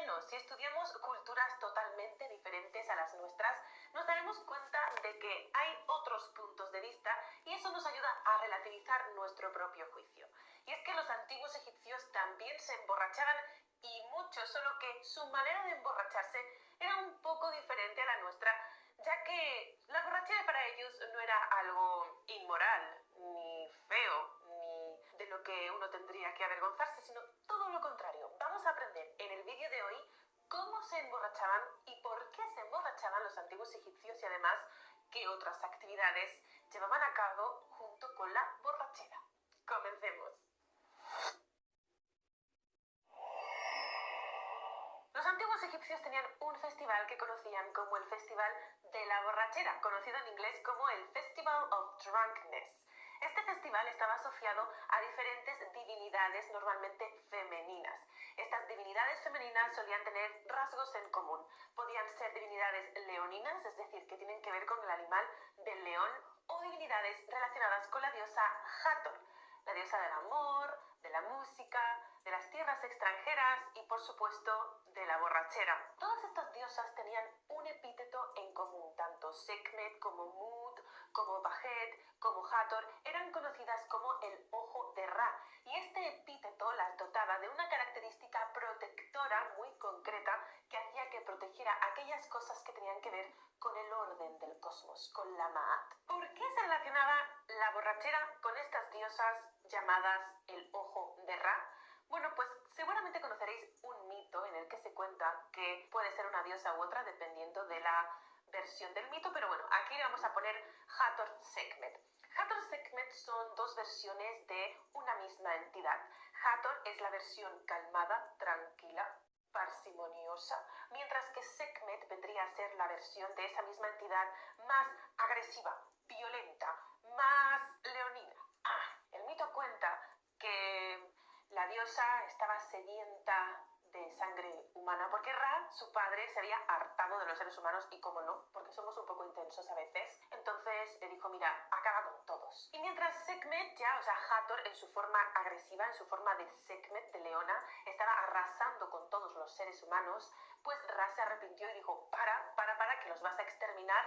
menos, si estudiamos culturas totalmente diferentes a las nuestras, nos daremos cuenta de que hay otros puntos de vista y eso nos ayuda a relativizar nuestro propio juicio. Y es que los antiguos egipcios también se emborrachaban y mucho, solo que su manera de emborracharse era un poco diferente a la nuestra, ya que la borrachera para ellos no era algo inmoral, ni feo, ni de lo que uno tendría que avergonzarse, sino todo lo contrario. Vamos a aprender en el vídeo de hoy cómo se emborrachaban y por qué se emborrachaban los antiguos egipcios y además qué otras actividades llevaban a cabo junto con la borrachera. Comencemos. Los antiguos egipcios tenían un festival que conocían como el Festival de la Borrachera, conocido en inglés como el Festival of Drunkenness. Este festival estaba asociado a diferentes divinidades normalmente femeninas. Estas divinidades femeninas solían tener rasgos en común. Podían ser divinidades leoninas, es decir, que tienen que ver con el animal del león, o divinidades relacionadas con la diosa Hathor, la diosa del amor, de la música, de las tierras extranjeras y, por supuesto, de la borrachera. Todas estas diosas tenían un epíteto en común, tanto Sekhmet como Mut, como Pajet, como Hathor eran conocidas como el ojo de Ra, y este epíteto las dotaba de una característica protectora muy concreta que hacía que protegiera aquellas cosas que tenían que ver con el orden del cosmos, con la Ma'at. ¿Por qué se relacionaba la borrachera con estas diosas llamadas el ojo de Ra? Bueno, pues seguramente conoceréis un mito en el que se cuenta que puede ser una diosa u otra dependiendo de la versión del mito, pero bueno, aquí le vamos a poner Hathor-Sekhmet. Hathor-Sekhmet son dos versiones de una misma entidad. Hathor es la versión calmada, tranquila, parsimoniosa, mientras que Sekhmet vendría a ser la versión de esa misma entidad más agresiva, violenta, más leonina. El mito cuenta que la diosa estaba sedienta de sangre humana porque Ra, su padre, se había hartado de los seres humanos y, como no, porque somos un poco intensos a veces, entonces le dijo, mira, acaba con todos. Y mientras Sekhmet ya, o sea, Hathor en su forma agresiva, en su forma de Sekhmet, de leona, estaba arrasando con todos los seres humanos, pues Ra se arrepintió y dijo, para, que los vas a exterminar,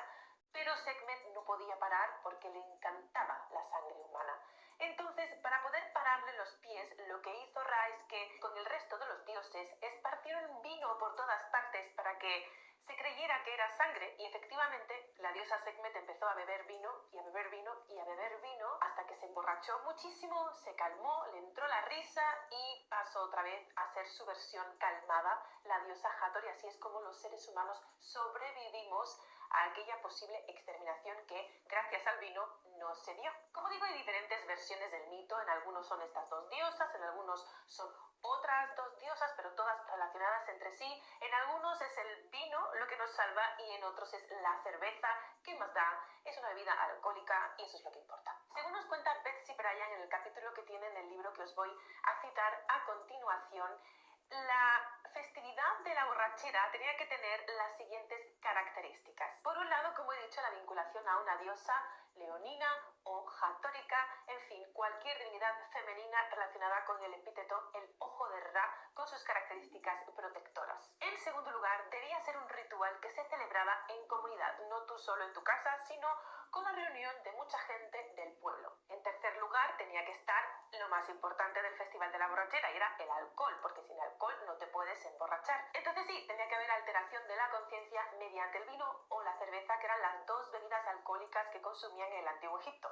pero Sekhmet no podía parar porque le encantaba la sangre humana. Entonces, para poder pararle los pies, lo que hizo Ra es que, con el resto de los dioses, esparcieron vino por todas partes para que se creyera que era sangre, y efectivamente la diosa Sekhmet empezó a beber vino y a beber vino y a beber vino hasta que se emborrachó muchísimo, se calmó, le entró la risa y pasó otra vez a ser su versión calmada, la diosa Hathor, y así es como los seres humanos sobrevivimos a aquella posible exterminación que, gracias al vino, no se dio. Como digo, hay diferentes versiones del mito, en algunos son estas dos diosas, en algunos son otras dos diosas, pero todas relacionadas entre sí. En algunos es el vino lo que nos salva y en otros es la cerveza. ¿Qué más da? Es una bebida alcohólica y eso es lo que importa. Según nos cuenta Betsy Bryan en el capítulo que tiene en el libro que os voy a citar a continuación, la festividad de la borrachera tenía que tener las siguientes características. Por un lado, como he dicho, la vinculación a una diosa leonina o hatórica, en fin, cualquier divinidad femenina relacionada con el epíteto el ojo de Ra, con sus características protectoras. En segundo lugar, debía ser un ritual que se celebraba en comunidad, no tú solo en tu casa, sino con la reunión de mucha gente del pueblo. En tercer lugar, tenía que estar lo más importante del Festival de la Borrachera, y era el alcohol, porque sin alcohol no te puedes emborrachar. Entonces sí, tenía que haber alteración de la conciencia mediante el vino o la cerveza, que eran las dos bebidas alcohólicas que consumían en el Antiguo Egipto.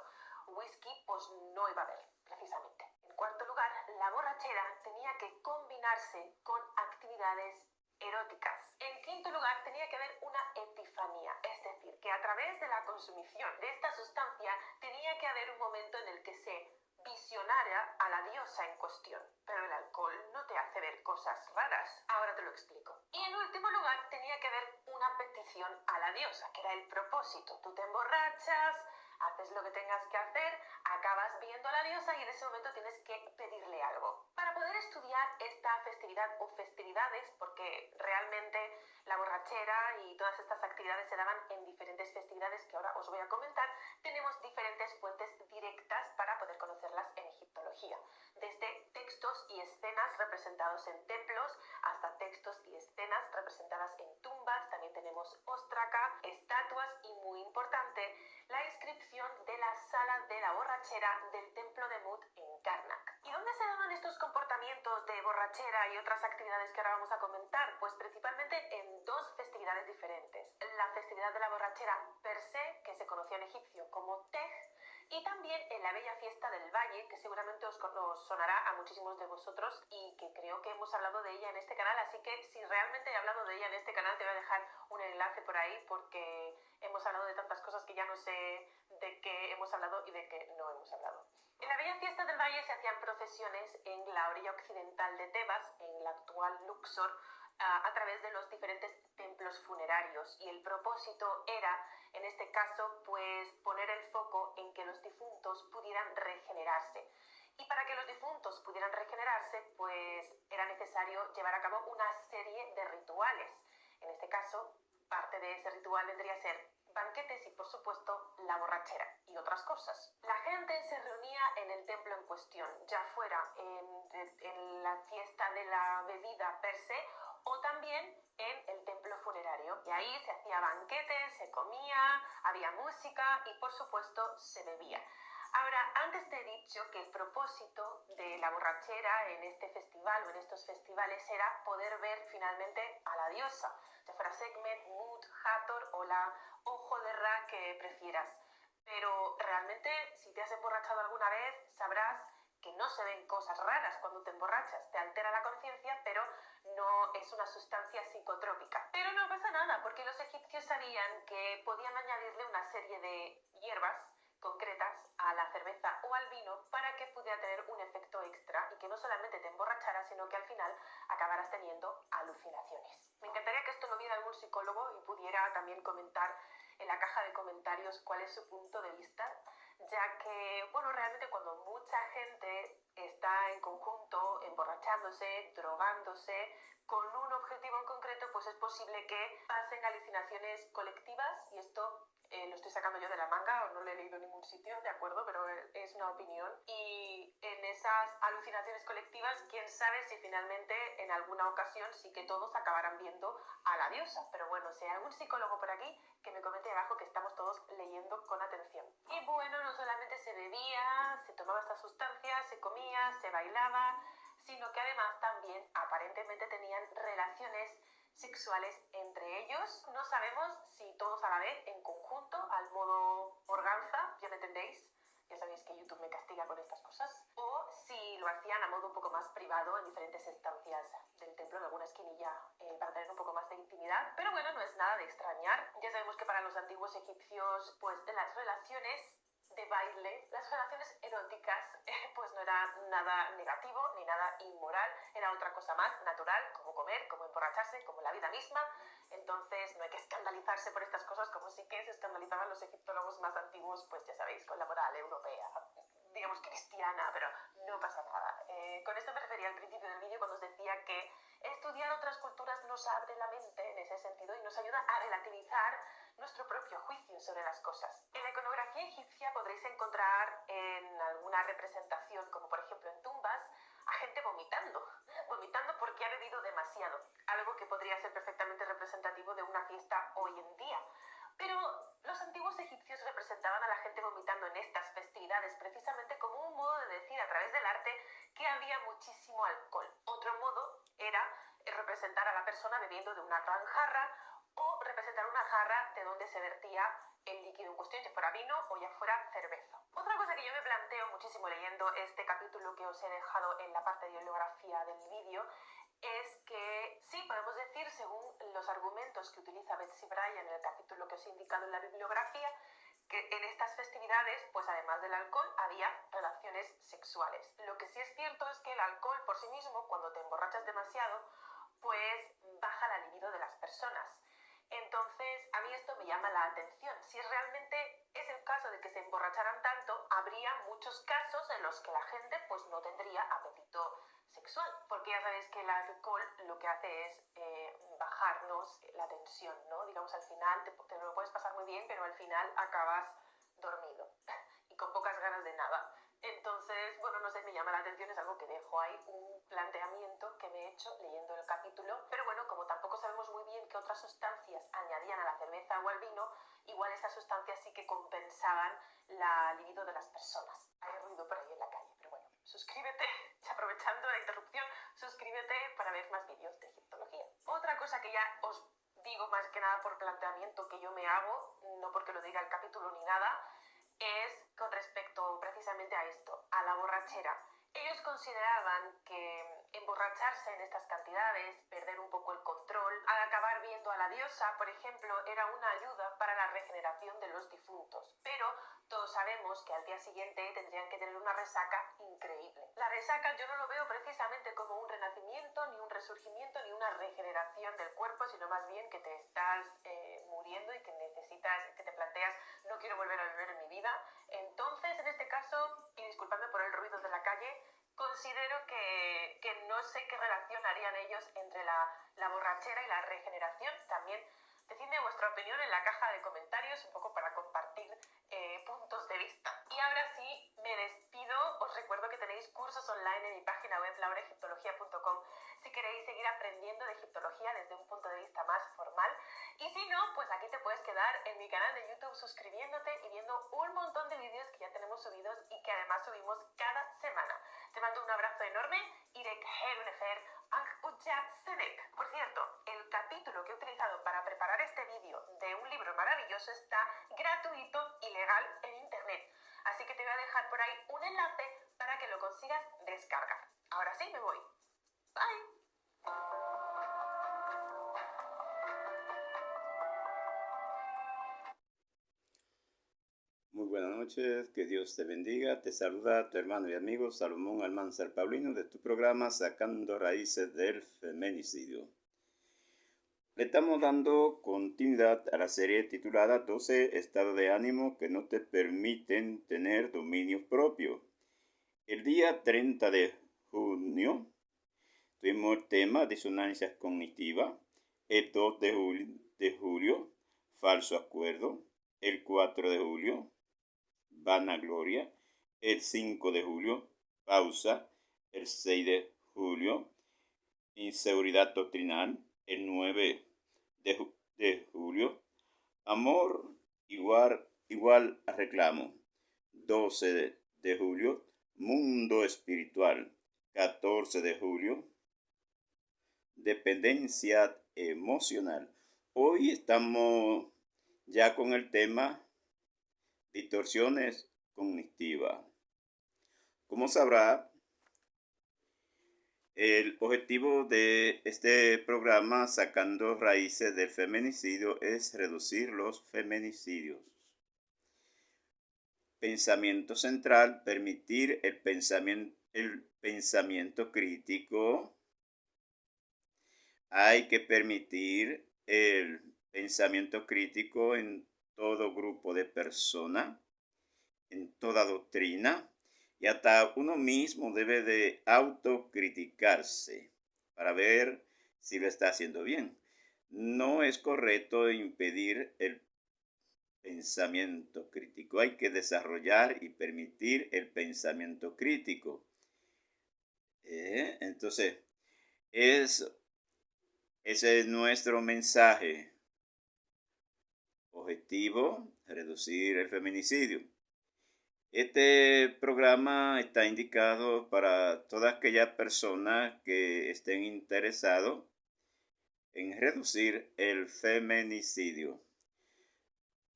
Whisky, pues no iba a haber, precisamente. En cuarto lugar, la borrachera tenía que combinarse con actividades eróticas. En quinto lugar, tenía que haber una epifanía, es decir, que a través de la consumición de esta sustancia tenía que haber un momento en el que se visionara a la diosa en cuestión. Pero el alcohol no te hace ver cosas raras. Ahora te lo explico. Y en último lugar, tenía que haber una petición a la diosa, que era el propósito. Tú te emborrachas, haces lo que tengas que hacer, acabas viendo a la diosa y en ese momento tienes que pedirle algo. Para poder estudiar esta festividad o festividades, porque realmente la borrachera y todas estas actividades se daban en diferentes festividades que ahora os voy a comentar, tenemos diferentes fuentes directas para poder conocerlas en egiptología. Desde textos y escenas representados en templos hasta textos y escenas representadas en tumbas, también tenemos óstraca, estatuas y, muy importante, la inscripción de la sala de la borrachera del templo de Mut en Karnak. ¿Y dónde se daban estos comportamientos de borrachera y otras actividades que ahora vamos a comentar? Pues principalmente en dos festividades diferentes. La festividad de la borrachera per se, que se conocía en egipcio como Tej, y también en la bella fiesta del Valle, que seguramente os sonará a muchísimos de vosotros y que creo que hemos hablado de ella en este canal, así que si realmente he hablado de ella en este canal te voy a dejar un enlace por ahí porque hemos hablado de tantas cosas que ya no sé de qué hemos hablado y de qué no hemos hablado. En la bella fiesta del Valle se hacían procesiones en la orilla occidental de Tebas, en la actual Luxor, a través de los diferentes templos funerarios, y el propósito era, en este caso, pues poner el foco en que los difuntos pudieran regenerarse. Y para que los difuntos pudieran regenerarse, pues era necesario llevar a cabo una serie de rituales. En este caso, parte de ese ritual vendría a ser banquetes y, por supuesto, la borrachera y otras cosas. La gente se reunía en el templo en cuestión, ya fuera en la fiesta de la bebida per se o también en el templo funerario. Y ahí se hacía banquete, se comía, había música y, por supuesto, se bebía. Ahora, antes te he dicho que el propósito de la borrachera en este festival o en estos festivales era poder ver finalmente a la diosa, ya fuera Sekhmet, Mut, Hathor o la Ojo de Ra, que prefieras. Pero realmente, si te has emborrachado alguna vez, sabrás que no se ven cosas raras cuando te emborrachas. Te altera la conciencia, pero no es una sustancia psicotrópica. Pero no pasa nada, porque los egipcios sabían que podían añadirle una serie de hierbas concretas a la cerveza o al vino para que pudiera tener un efecto extra y que no solamente te emborrachara, sino que al final acabaras teniendo alucinaciones. Me encantaría que esto lo viera algún psicólogo y pudiera también comentar en la caja de comentarios cuál es su punto de vista, ya que, bueno, realmente cuando mucha gente está en conjunto emborrachándose, drogándose, con un objetivo en concreto, pues es posible que pasen alucinaciones colectivas, y esto lo estoy sacando yo de la manga, o no lo he leído en ningún sitio, de acuerdo, pero es una opinión. Y en esas alucinaciones colectivas, quién sabe si finalmente en alguna ocasión sí que todos acabarán viendo a la diosa. Pero bueno, si hay algún psicólogo por aquí, que me comente abajo, que estamos todos leyendo con atención. Y bueno, no solamente se bebía, se tomaba estas sustancias, se comía, se bailaba, sino que además también aparentemente tenían relaciones sexuales entre ellos. No sabemos si todos a la vez, en conjunto, al modo organza, ya me entendéis, ya sabéis que YouTube me castiga con estas cosas, o si lo hacían a modo un poco más privado en diferentes estancias del templo, en alguna esquinilla, para tener un poco más de intimidad. Pero bueno, no es nada de extrañar. Ya sabemos que para los antiguos egipcios, pues de las relaciones de baile, las relaciones eróticas, pues no era nada negativo ni nada inmoral, era otra cosa más natural, como comer, como emborracharse, como la vida misma. Entonces no hay que escandalizarse por estas cosas, como sí que se escandalizaban los egiptólogos más antiguos, pues ya sabéis, con la moral europea, digamos cristiana, pero no pasa nada. Con esto me refería al principio del vídeo cuando os decía que estudiar otras culturas nos abre la mente en ese sentido y nos ayuda a relativizar nuestro propio juicio sobre las cosas. En la iconografía egipcia podréis encontrar en alguna representación, como por ejemplo en tumbas, a gente vomitando porque ha bebido demasiado, algo que podría ser perfectamente representativo de una fiesta hoy en día. Pero los antiguos egipcios representaban a la gente vomitando en estas festividades precisamente como un modo de decir a través del arte que había muchísimo alcohol. Otro modo era representar a la persona bebiendo de una gran jarra, o representar una jarra de donde se vertía el líquido en cuestión, ya fuera vino o ya fuera cerveza. Otra cosa que yo me planteo muchísimo leyendo este capítulo que os he dejado en la parte de bibliografía del vídeo es que sí, podemos decir, según los argumentos que utiliza Betsy Bryan en el capítulo que os he indicado en la bibliografía, que en estas festividades, pues además del alcohol, había relaciones sexuales. Lo que sí es cierto es que el alcohol por sí mismo, cuando te emborrachas demasiado, pues baja la libido de las personas. Entonces, a mí esto me llama la atención. Si realmente es el caso de que se emborracharan tanto, habría muchos casos en los que la gente pues no tendría apetito sexual, porque ya sabéis que el alcohol lo que hace es bajarnos la tensión, ¿no? Digamos, al final te lo puedes pasar muy bien, pero al final acabas dormido y con pocas ganas de nada. Entonces, bueno, no sé, me llama la atención, es algo que dejo ahí, un planteamiento que me he hecho leyendo el capítulo. Pero bueno, como tampoco sabemos muy bien qué otras sustancias añadían a la cerveza o al vino, igual estas sustancias sí que compensaban la libido de las personas. Hay ruido por ahí en la calle, pero bueno, suscríbete, aprovechando la interrupción, suscríbete para ver más vídeos de egiptología. Otra cosa que ya os digo más que nada por planteamiento que yo me hago, no porque lo diga el capítulo ni nada, es con respecto precisamente a esto, a la borrachera. Ellos consideraban que emborracharse en estas cantidades, perder un poco el control, al acabar viendo a la diosa, por ejemplo, era una ayuda para la regeneración de los difuntos. Pero todos sabemos que al día siguiente tendrían que tener una resaca increíble. La resaca yo no lo veo precisamente como un renacimiento, ni un resurgimiento, ni una regeneración del cuerpo, sino más bien que te estás muriendo y que necesitas, que te planteas, no quiero volver a beber en mi vida. Entonces, en este caso, y disculpadme por el ruido de la calle, considero que no sé qué relación harían ellos entre la borrachera y la regeneración. También decidme vuestra opinión en la caja de comentarios, un poco para compartir puntos de vista. Y ahora sí, me despido. Os recuerdo que tenéis cursos online en mi página web lauraegiptología.com si queréis seguir aprendiendo de egiptología desde un punto de vista más formal. Y si no, pues aquí te puedes quedar en mi canal de YouTube suscribiéndote y viendo un montón de vídeos que ya tenemos subidos y que además subimos cada semana. Te mando un abrazo enorme. Irek Herunefer Ankpucha Senek. Por cierto, el capítulo que he utilizado para preparar este vídeo de un libro maravilloso está gratuito y legal en internet. Así que te voy a dejar por ahí un enlace para que lo consigas descargar. Ahora sí, me voy. Bye. Muy buenas noches, que Dios te bendiga. Te saluda tu hermano y amigo Salomón Almanzar Paulino de tu programa Sacando Raíces del Feminicidio. Le estamos dando continuidad a la serie titulada 12 estados de ánimo que no te permiten tener dominio propio. El día 30 de junio tuvimos el tema disonancias cognitivas. El 2 de julio, falso acuerdo. El 4 de julio, vanagloria. El 5 de julio, pausa. El 6 de julio, inseguridad doctrinal. El 9 de julio, amor igual a reclamo. 12 de julio, mundo espiritual. 14 de julio, dependencia emocional. Hoy estamos ya con el tema distorsiones cognitivas. Como sabrá, el objetivo de este programa Sacando Raíces del Feminicidio es reducir los feminicidios. Pensamiento central, permitir el pensamiento crítico. Hay que permitir el pensamiento crítico en todo grupo de personas, en toda doctrina, y hasta uno mismo debe de autocriticarse para ver si lo está haciendo bien. No es correcto impedir el pensamiento crítico. Hay que desarrollar y permitir el pensamiento crítico. Entonces, ese es nuestro mensaje. Objetivo, reducir el feminicidio. Este programa está indicado para todas aquellas personas que estén interesados en reducir el feminicidio.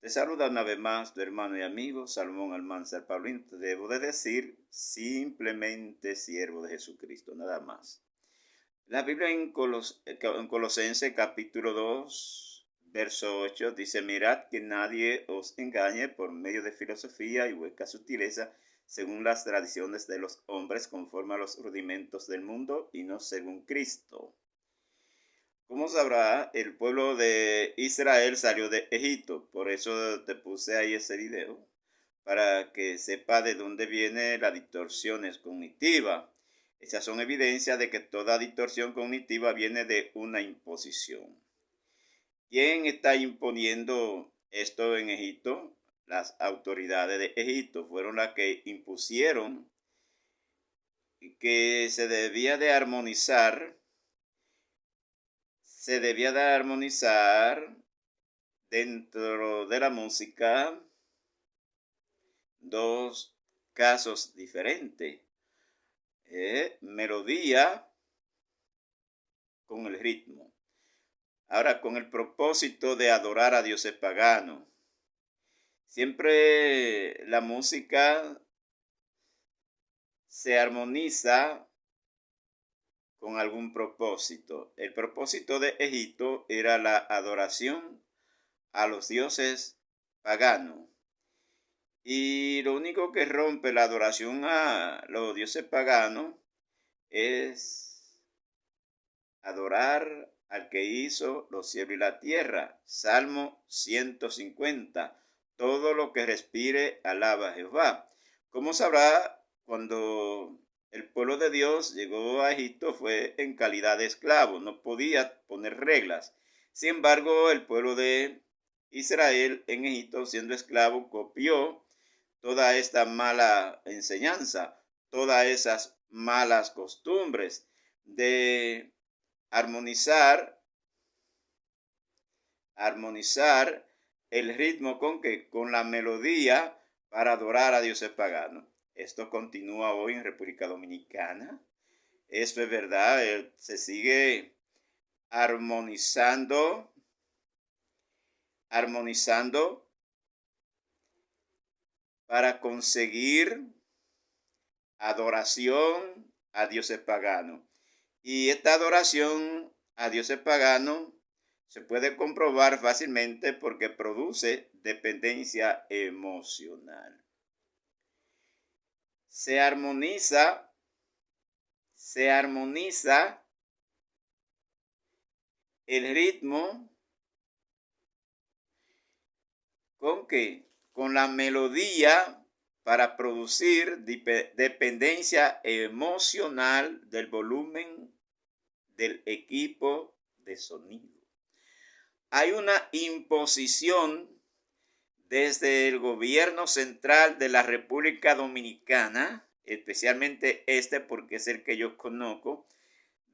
Te saluda una vez más tu hermano y amigo Salomón Almanzar Paulino. Te debo de decir simplemente siervo de Jesucristo, nada más. La Biblia en Colosenses capítulo 2, verso 8 dice: mirad que nadie os engañe por medio de filosofía y hueca sutileza, según las tradiciones de los hombres, conforme a los rudimentos del mundo y no según Cristo. Como sabrá, el pueblo de Israel salió de Egipto. Por eso te puse ahí ese video, para que sepa de dónde viene las distorsiones cognitivas. Esas son evidencias de que toda distorsión cognitiva viene de una imposición. ¿Quién está imponiendo esto en Egipto? las autoridades de Egipto fueron las que impusieron que se debía de armonizar dentro de la música dos casos diferentes, melodía con el ritmo. Ahora, con el propósito de adorar a dioses paganos. Siempre la música se armoniza con algún propósito. El propósito de Egipto era la adoración a los dioses paganos. Y lo único que rompe la adoración a los dioses paganos es adorar al que hizo los cielos y la tierra. Salmo 150. Todo lo que respire, alaba a Jehová. Como sabrá, cuando el pueblo de Dios llegó a Egipto fue en calidad de esclavo, no podía poner reglas. Sin embargo, el pueblo de Israel en Egipto, siendo esclavo, copió toda esta mala enseñanza, todas esas malas costumbres de armonizar el ritmo con la melodía para adorar a dioses paganos. Esto continúa hoy en República Dominicana. Esto es verdad, se sigue armonizando para conseguir adoración a dioses paganos. Y esta adoración a dioses paganos se puede comprobar fácilmente porque produce dependencia emocional. Se armoniza el ritmo ¿con qué? Con la melodía para producir dependencia emocional del volumen del equipo de sonido. Hay una imposición desde el gobierno central de la República Dominicana, especialmente porque es el que yo conozco,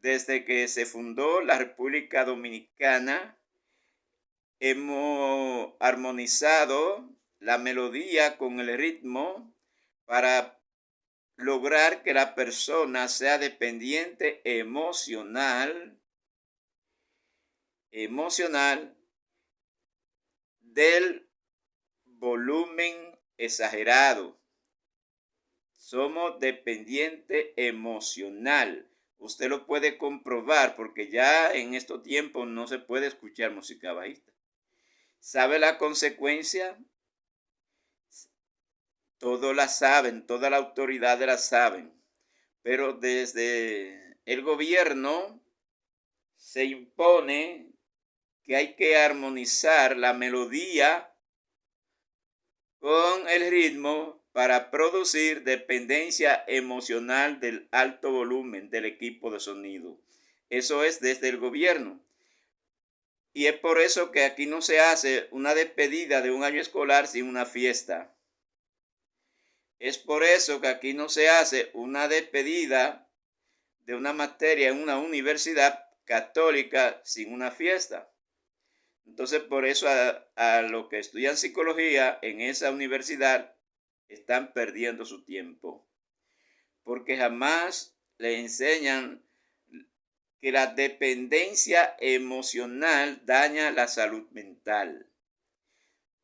desde que se fundó la República Dominicana, hemos armonizado la melodía con el ritmo para lograr que la persona sea dependiente emocional del volumen exagerado. Somos dependiente emocional. Usted lo puede comprobar porque ya en estos tiempos no se puede escuchar música bajista. ¿Sabe la consecuencia? Todos la saben, toda la autoridad la saben. Pero desde el gobierno se impone que hay que armonizar la melodía con el ritmo para producir dependencia emocional del alto volumen del equipo de sonido. Eso es desde el gobierno. Y es por eso que aquí no se hace una despedida de un año escolar sin una fiesta. Es por eso que aquí no se hace una despedida de una materia en una universidad católica sin una fiesta. Entonces, por eso a los que estudian psicología en esa universidad están perdiendo su tiempo. Porque jamás le enseñan que la dependencia emocional daña la salud mental.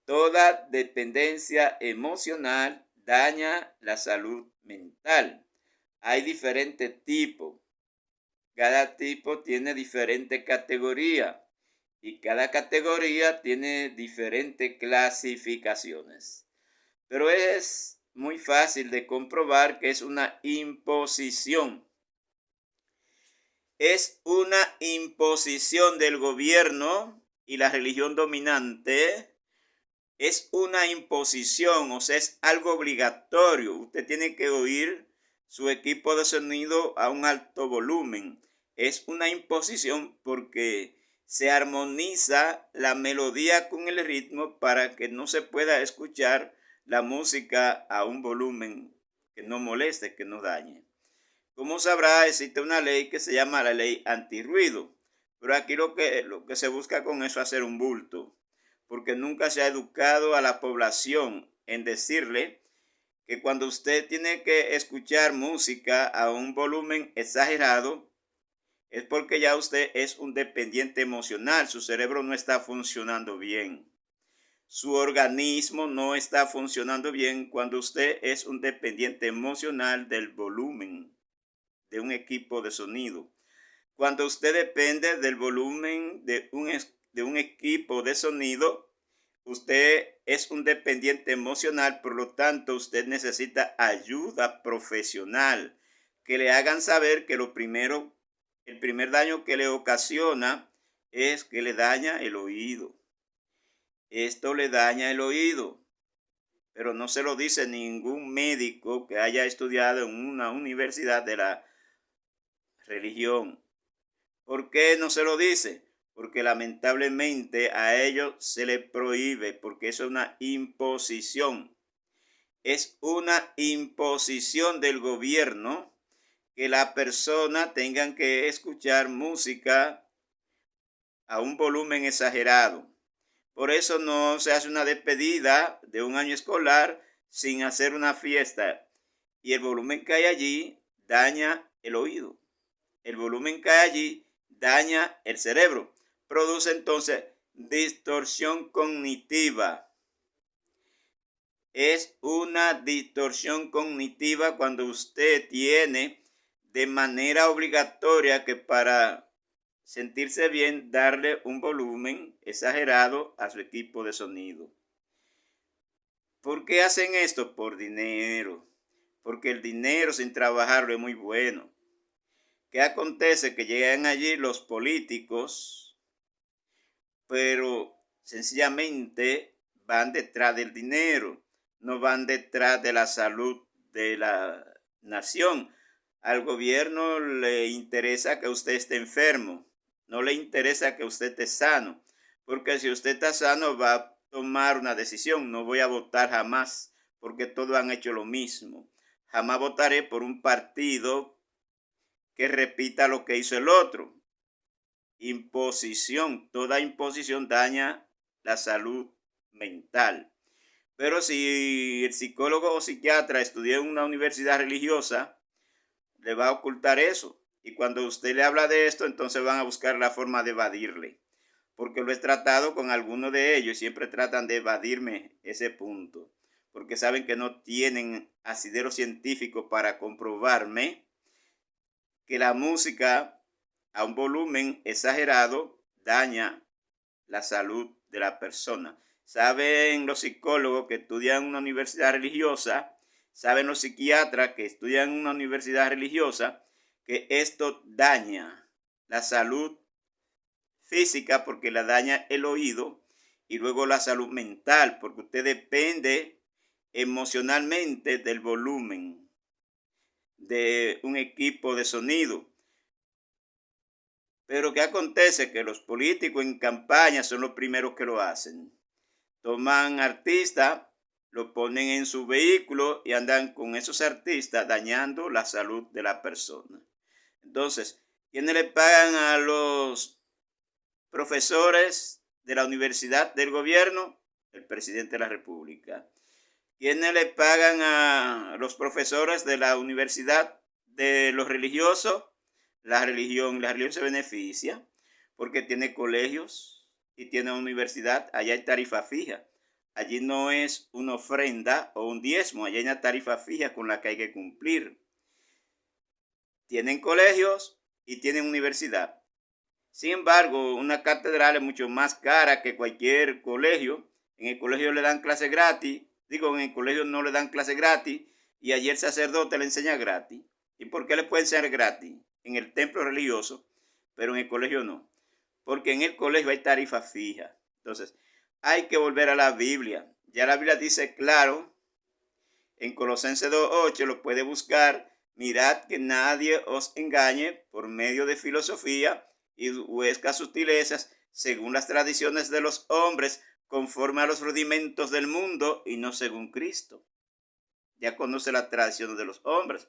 Toda dependencia emocional daña la salud mental. Hay diferentes tipos. Cada tipo tiene diferente categoría. Y cada categoría tiene diferentes clasificaciones. Pero es muy fácil de comprobar que es una imposición. Es una imposición del gobierno y la religión dominante. Es una imposición, o sea, es algo obligatorio. Usted tiene que oír su equipo de sonido a un alto volumen. Es una imposición porque se armoniza la melodía con el ritmo para que no se pueda escuchar la música a un volumen que no moleste, que no dañe. Como sabrá, existe una ley que se llama la ley antirruido, pero aquí lo que se busca con eso es hacer un bulto, porque nunca se ha educado a la población en decirle que cuando usted tiene que escuchar música a un volumen exagerado, es porque ya usted es un dependiente emocional, su cerebro no está funcionando bien. Su organismo no está funcionando bien cuando usted es un dependiente emocional del volumen de un equipo de sonido. Cuando usted depende del volumen de un equipo de sonido, usted es un dependiente emocional, por lo tanto, usted necesita ayuda profesional que le hagan saber que el primer daño que le ocasiona es que le daña el oído. Esto le daña el oído, pero no se lo dice ningún médico que haya estudiado en una universidad de la religión. ¿Por qué no se lo dice? Porque lamentablemente a ellos se les prohíbe, porque eso es una imposición. Es una imposición del gobierno que la persona tenga que escuchar música a un volumen exagerado. Por eso no se hace una despedida de un año escolar sin hacer una fiesta. Y el volumen que hay allí daña el oído. El volumen que hay allí daña el cerebro. Produce entonces distorsión cognitiva. Es una distorsión cognitiva cuando usted tiene de manera obligatoria que para sentirse bien darle un volumen exagerado a su equipo de sonido. ¿Por qué hacen esto? Por dinero. Porque el dinero sin trabajarlo es muy bueno. ¿Qué acontece? Que llegan allí los políticos, pero sencillamente van detrás del dinero, no van detrás de la salud de la nación. Al gobierno le interesa que usted esté enfermo, no le interesa que usted esté sano, porque si usted está sano va a tomar una decisión. No voy a votar jamás, porque todos han hecho lo mismo. Jamás votaré por un partido que repita lo que hizo el otro. Imposición, toda imposición daña la salud mental. Pero si el psicólogo o psiquiatra estudió en una universidad religiosa, le va a ocultar eso. Y cuando usted le habla de esto, entonces van a buscar la forma de evadirle. Porque lo he tratado con algunos de ellos y siempre tratan de evadirme ese punto. Porque saben que no tienen asidero científico para comprobarme que la música a un volumen exagerado daña la salud de la persona. Saben los psicólogos que estudian en una universidad religiosa, saben los psiquiatras que estudian en una universidad religiosa, que esto daña la salud física porque la daña el oído, y luego la salud mental porque usted depende emocionalmente del volumen de un equipo de sonido. Pero ¿qué acontece? Que los políticos en campaña son los primeros que lo hacen. Toman artistas, lo ponen en su vehículo y andan con esos artistas dañando la salud de la persona. Entonces, ¿quiénes le pagan a los profesores de la universidad del gobierno? El presidente de la República. ¿Quiénes le pagan a los profesores de la universidad de los religiosos? La religión se beneficia porque tiene colegios y tiene universidad. Allá hay tarifa fija. Allí no es una ofrenda o un diezmo. Allá hay una tarifa fija con la que hay que cumplir. Tienen colegios y tienen universidad. Sin embargo, una catedral es mucho más cara que cualquier colegio. En el colegio le dan clase gratis. En el colegio no le dan clase gratis y allí el sacerdote le enseña gratis. ¿Y por qué le puede enseñar gratis? En el templo religioso, pero en el colegio no. Porque en el colegio hay tarifa fija. Entonces, hay que volver a la Biblia. Ya la Biblia dice claro, en Colosenses 2:8 lo puede buscar. Mirad que nadie os engañe por medio de filosofía y huescas sutilezas según las tradiciones de los hombres, conforme a los rudimentos del mundo y no según Cristo. Ya conoce las tradiciones de los hombres.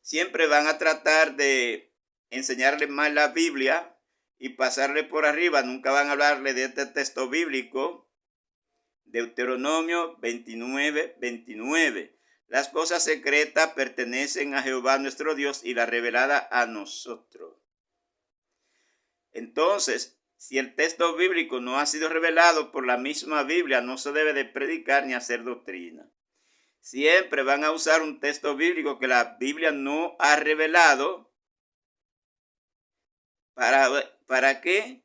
Siempre van a tratar de enseñarle mal la Biblia y pasarle por arriba. Nunca van a hablarle de este texto bíblico, Deuteronomio 29:29. Las cosas secretas pertenecen a Jehová nuestro Dios y la revelada a nosotros. Entonces, si el texto bíblico no ha sido revelado por la misma Biblia, no se debe de predicar ni hacer doctrina. Siempre van a usar un texto bíblico que la Biblia no ha revelado. ¿Para qué?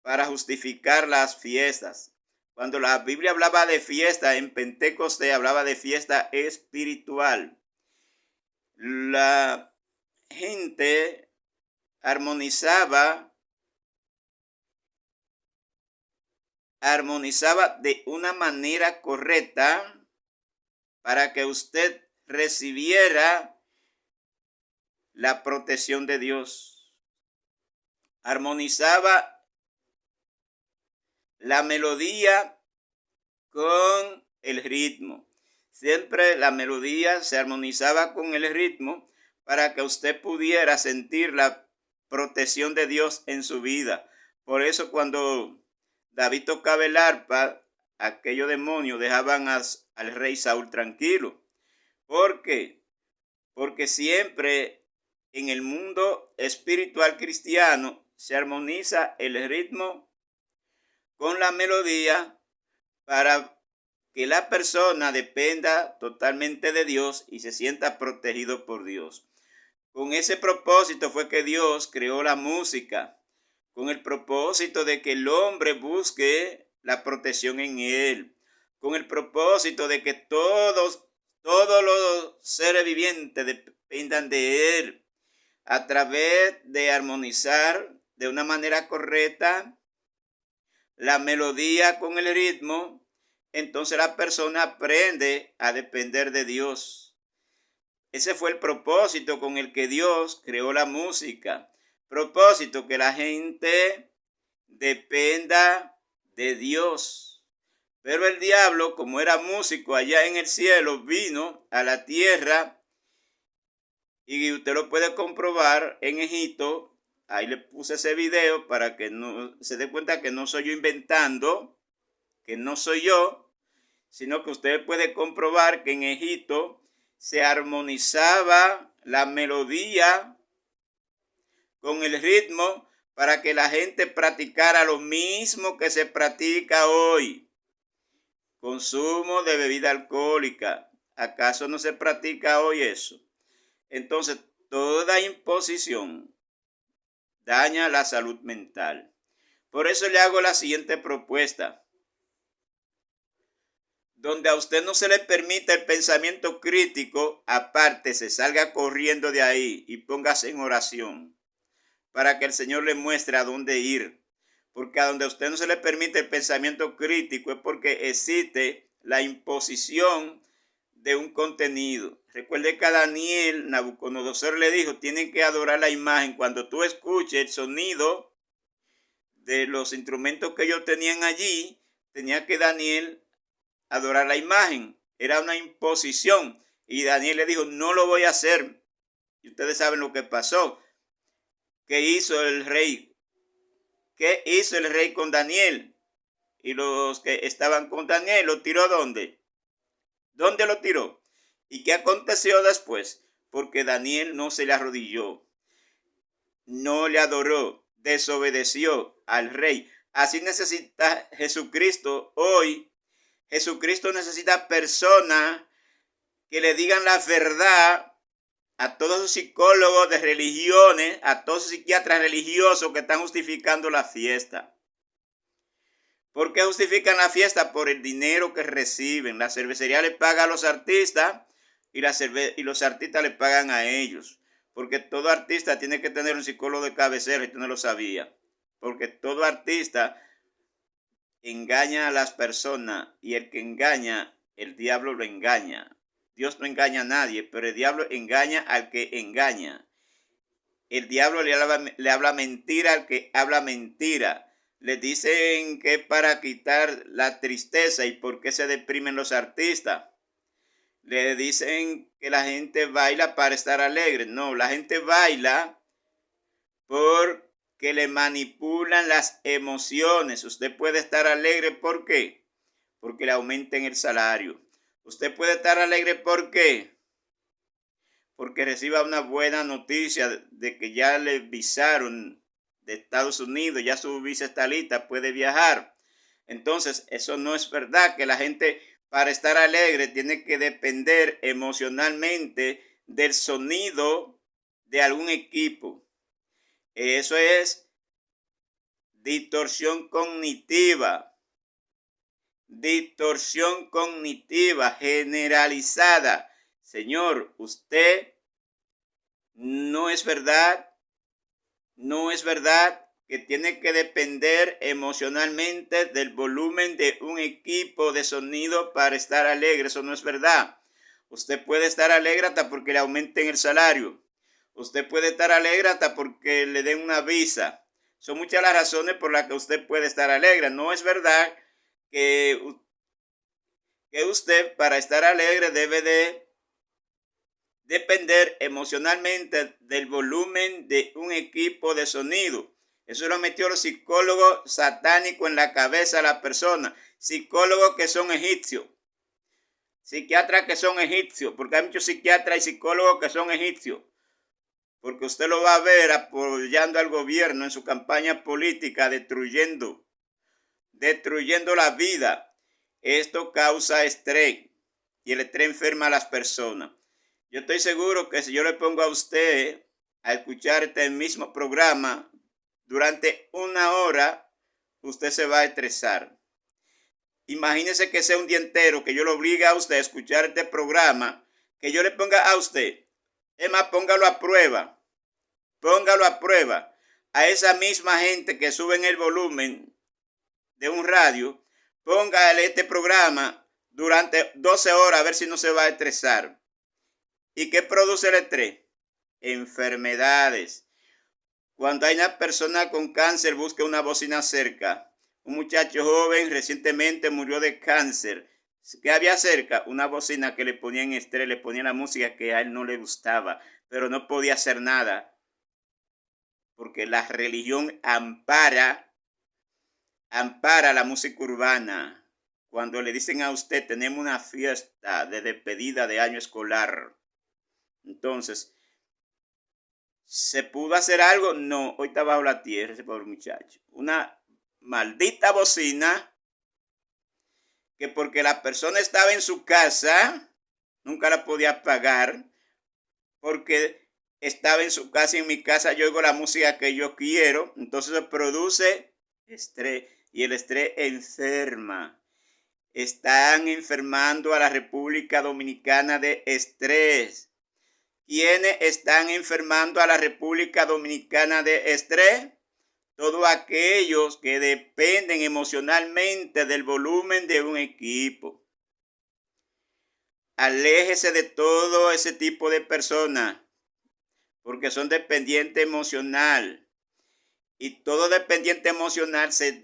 Para justificar las fiestas. Cuando la Biblia hablaba de fiesta en Pentecostés, hablaba de fiesta espiritual. La gente armonizaba de una manera correcta para que usted recibiera la protección de Dios. Armonizaba la melodía con el ritmo. Siempre la melodía se armonizaba con el ritmo para que usted pudiera sentir la protección de Dios en su vida. Por eso cuando David tocaba el arpa, aquellos demonios dejaban al rey Saúl tranquilo. ¿Por qué? Porque siempre en el mundo espiritual cristiano se armoniza el ritmo con la melodía para que la persona dependa totalmente de Dios y se sienta protegido por Dios. Con ese propósito fue que Dios creó la música, con el propósito de que el hombre busque la protección en él, con el propósito de que todos los seres vivientes dependan de él, a través de armonizar de una manera correcta la melodía con el ritmo. Entonces la persona aprende a depender de Dios. Ese fue el propósito con el que Dios creó la música. Propósito que la gente dependa de Dios. Pero el diablo, como era músico allá en el cielo, vino a la tierra, y usted lo puede comprobar en Egipto. Ahí le puse ese video para que no se dé cuenta que no soy yo inventando, que no soy yo, sino que usted puede comprobar que en Egipto se armonizaba la melodía con el ritmo para que la gente practicara lo mismo que se practica hoy. Consumo de bebida alcohólica. ¿Acaso no se practica hoy eso? Entonces, toda imposición daña la salud mental. Por eso le hago la siguiente propuesta. Donde a usted no se le permita el pensamiento crítico, apártese, salga corriendo de ahí y póngase en oración para que el Señor le muestre a dónde ir. Porque a donde a usted no se le permite el pensamiento crítico es porque existe la imposición de un contenido. Recuerde que a Daniel, Nabucodonosor le dijo, tienen que adorar la imagen. Cuando tú escuches el sonido de los instrumentos que ellos tenían allí, tenía que Daniel adorar la imagen. Era una imposición. Y Daniel le dijo, no lo voy a hacer. Y ustedes saben lo que pasó. ¿Qué hizo el rey? ¿Qué hizo el rey con Daniel? Y los que estaban con Daniel, ¿lo tiró dónde? ¿Dónde lo tiró? ¿Y qué aconteció después? Porque Daniel no se le arrodilló, no le adoró, desobedeció al rey. Así necesita Jesucristo hoy. Jesucristo necesita personas que le digan la verdad a todos los psicólogos de religiones, a todos los psiquiatras religiosos que están justificando la fiesta. ¿Por qué justifican la fiesta? Por el dinero que reciben. La cervecería le paga a los artistas y los artistas le pagan a ellos. Porque todo artista tiene que tener un psicólogo de cabecera, y tú no lo sabías. Porque todo artista engaña a las personas, y el que engaña, el diablo lo engaña. Dios no engaña a nadie, pero el diablo engaña al que engaña. El diablo le habla mentira al que habla mentira. Le dicen que es para quitar la tristeza y por qué se deprimen los artistas. Le dicen que la gente baila para estar alegre. No, la gente baila porque le manipulan las emociones. Usted puede estar alegre, ¿por qué? Porque le aumenten el salario. Usted puede estar alegre, ¿por qué? Porque reciba una buena noticia de que ya le avisaron de Estados Unidos, ya su visa está lista, puede viajar. Entonces, eso no es verdad, que la gente para estar alegre tiene que depender emocionalmente del sonido de algún equipo. Eso es distorsión cognitiva. Distorsión cognitiva generalizada. Señor, usted no es verdad que tiene que depender emocionalmente del volumen de un equipo de sonido para estar alegre. Eso no es verdad. Usted puede estar alegre hasta porque le aumenten el salario. Usted puede estar alegre hasta porque le den una visa. Son muchas las razones por las que usted puede estar alegre. No es verdad que usted para estar alegre debe de depender emocionalmente del volumen de un equipo de sonido. Eso lo metió los psicólogos satánicos en la cabeza de la persona. Psicólogos que son egipcios. Psiquiatras que son egipcios. Porque hay muchos psiquiatras y psicólogos que son egipcios. Porque usted lo va a ver apoyando al gobierno en su campaña política, destruyendo la vida. Esto causa estrés. Y el estrés enferma a las personas. Yo estoy seguro que si yo le pongo a usted a escuchar este mismo programa durante 1 hora, usted se va a estresar. Imagínese que sea un día entero, que yo lo obligue a usted a escuchar este programa, que yo le ponga a usted. Es más, póngalo a prueba. Póngalo a prueba. A esa misma gente que sube en el volumen de un radio, póngale este programa durante 12 horas a ver si no se va a estresar. ¿Y qué produce el estrés? Enfermedades. Cuando hay una persona con cáncer, busque una bocina cerca. Un muchacho joven recientemente murió de cáncer. ¿Qué había cerca? Una bocina que le ponía en estrés, le ponía la música que a él no le gustaba, pero no podía hacer nada. Porque la religión ampara la música urbana. Cuando le dicen a usted, tenemos una fiesta de despedida de año escolar. Entonces, ¿se pudo hacer algo? No, hoy está bajo la tierra ese pobre muchacho. Una maldita bocina que porque la persona estaba en su casa, nunca la podía pagar, porque estaba en su casa y en mi casa yo oigo la música que yo quiero, entonces se produce estrés y el estrés enferma. Están enfermando a la República Dominicana de estrés. ¿Quiénes están enfermando a la República Dominicana de estrés? Todos aquellos que dependen emocionalmente del volumen de un equipo. Aléjese de todo ese tipo de personas, porque son dependientes emocional. Y todo dependiente emocional se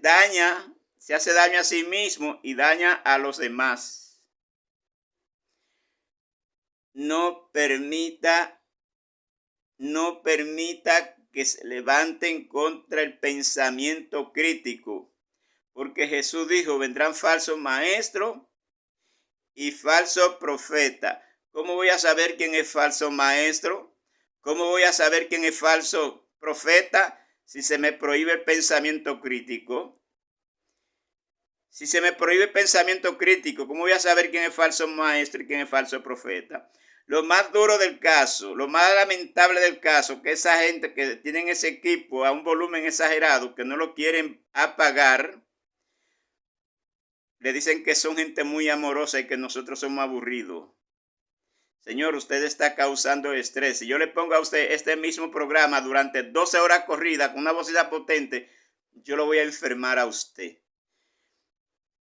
hace daño a sí mismo y daña a los demás. No permita que se levanten contra el pensamiento crítico, porque Jesús dijo, vendrán falsos maestros y falsos profetas. ¿Cómo voy a saber quién es falso maestro? ¿Cómo voy a saber quién es falso profeta si se me prohíbe el pensamiento crítico? Si se me prohíbe el pensamiento crítico, ¿cómo voy a saber quién es falso maestro y quién es falso profeta? Lo más duro del caso, lo más lamentable del caso, que esa gente que tienen ese equipo a un volumen exagerado, que no lo quieren apagar, le dicen que son gente muy amorosa y que nosotros somos aburridos. Señor, usted está causando estrés. Si yo le pongo a usted este mismo programa durante 12 horas corridas con una bocina potente, yo lo voy a enfermar a usted.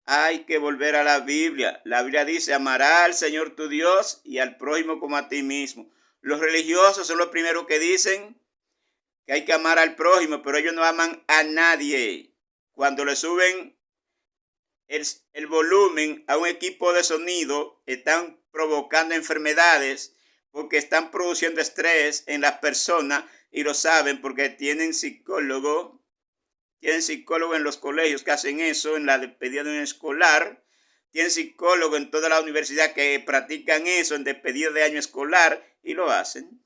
Hay que volver a la Biblia. La Biblia dice, amará al Señor tu Dios y al prójimo como a ti mismo. Los religiosos son los primeros que dicen que hay que amar al prójimo, pero ellos no aman a nadie. Cuando le suben el volumen a un equipo de sonido, están provocando enfermedades porque están produciendo estrés en las personas y lo saben porque tienen psicólogos en los colegios que hacen eso, en la despedida de un escolar, tienen psicólogos en toda la universidad que practican eso en despedida de año escolar y lo hacen.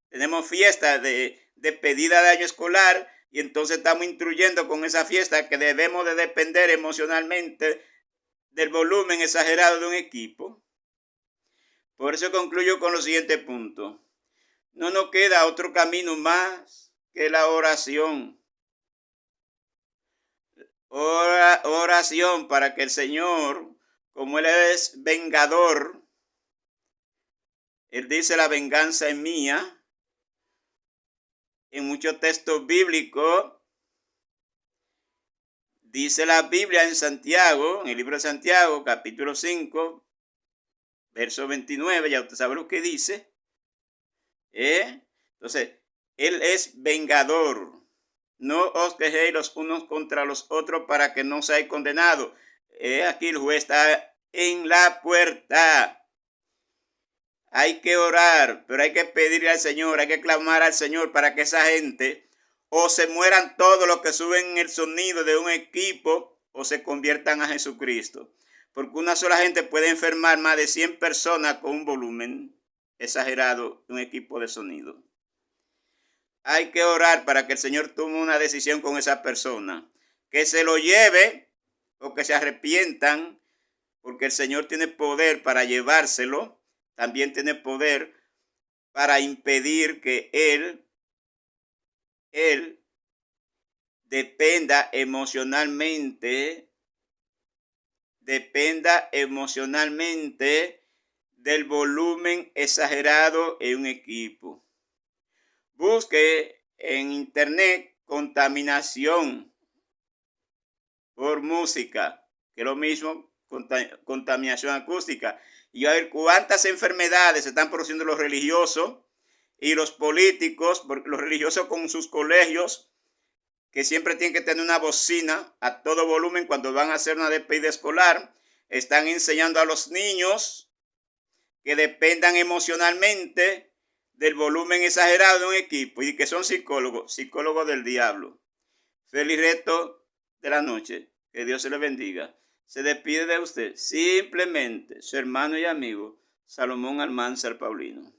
Tenemos fiestas de despedida de año escolar y entonces estamos instruyendo con esa fiesta que debemos de depender emocionalmente del volumen exagerado de un equipo. Por eso concluyo con los siguientes puntos. No nos queda otro camino más que la oración. Oración para que el Señor, como Él es vengador, Él dice la venganza es mía. En muchos textos bíblicos dice la Biblia en Santiago, en el libro de Santiago, capítulo 5, verso 29, ya usted sabe lo que dice. Entonces, Él es vengador. No os quejéis los unos contra los otros para que no seáis condenados. Aquí el juez está en la puerta. Hay que orar, pero hay que pedirle al Señor, hay que clamar al Señor para que esa gente o se mueran todos los que suben el sonido de un equipo o se conviertan a Jesucristo. Porque una sola gente puede enfermar más de 100 personas con un volumen exagerado de un equipo de sonido. Hay que orar para que el Señor tome una decisión con esa persona, que se lo lleve o que se arrepientan, porque el Señor tiene poder para llevárselo, también tiene poder para impedir que Él dependa emocionalmente del volumen exagerado en un equipo. Busque en internet contaminación por música, que es lo mismo, contaminación acústica, y a ver cuántas enfermedades se están produciendo los religiosos y los políticos, porque los religiosos con sus colegios, que siempre tienen que tener una bocina a todo volumen cuando van a hacer una despedida escolar, están enseñando a los niños que dependan emocionalmente del volumen exagerado de un equipo y que son psicólogos del diablo. Feliz resto de la noche. Que Dios se le bendiga. Se despide de usted simplemente su hermano y amigo Salomón Almanzar Paulino.